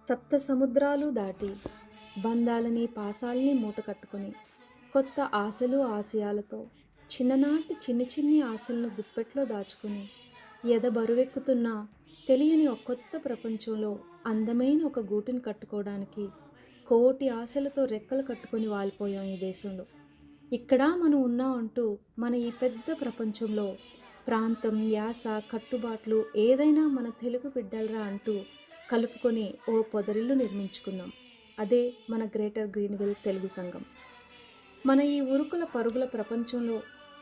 సప్త సముద్రాలు దాటి బంధాలని పాసాల్ని మూటకట్టుకొని కొత్త ఆశలు ఆశయాలతో చిన్ననాటి చిన్ని ఆశలను గుప్పెట్లో దాచుకొని ఎద బరువెక్కుతున్న తెలియని ఒక కొత్త ప్రపంచంలో అందమైన ఒక గూటిని కట్టుకోవడానికి కోటి ఆశలతో రెక్కలు కట్టుకొని వాలిపోయాం ఈ దేశంలో. ఇక్కడ మనం ఉన్నాం అంటూ మన ఈ పెద్ద ప్రపంచంలో ప్రాంతం, యాస, కట్టుబాట్లు ఏదైనా మన తెలుగు బిడ్డలరా అంటూ కలుపుకొని ఓ పొదరిల్లు నిర్మించుకున్నాం. అదే మన గ్రేటర్ గ్రీన్విల్ తెలుగు సంఘం. మన ఈ ఉరుకుల పరుగుల ప్రపంచంలో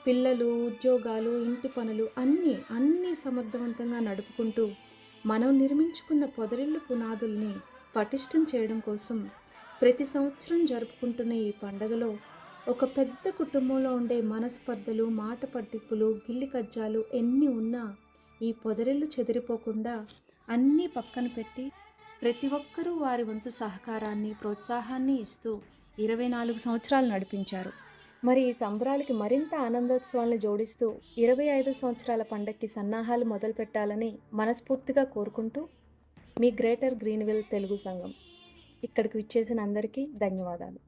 పిల్లలు, ఉద్యోగాలు, ఇంటి పనులు అన్నీ సమర్థవంతంగా నడుపుకుంటూ మనం నిర్మించుకున్న పొదరిల్లు పునాదుల్ని పటిష్టం చేయడం కోసం ప్రతి సంవత్సరం జరుపుకుంటున్న ఈ పండగలో ఒక పెద్ద కుటుంబంలో ఉండే మనస్పర్ధలు, మాట పట్టింపులు, గిల్లి కజ్జాలు ఎన్ని ఉన్నా ఈ పొదరిల్లు చెదిరిపోకుండా అన్నీ పక్కన పెట్టి ప్రతి ఒక్కరూ వారి వంతు సహకారాన్ని, ప్రోత్సాహాన్ని ఇస్తూ 24 సంవత్సరాలు నడిపించారు. మరి ఈ సంబరాలకి మరింత ఆనందోత్సవాలను జోడిస్తూ 25 సంవత్సరాల పండగకి సన్నాహాలు మొదలు పెట్టాలని మనస్ఫూర్తిగా కోరుకుంటూ మీ గ్రేటర్ గ్రీన్విల్ తెలుగు సంఘం. ఇక్కడికి విచ్చేసిన అందరికీ ధన్యవాదాలు.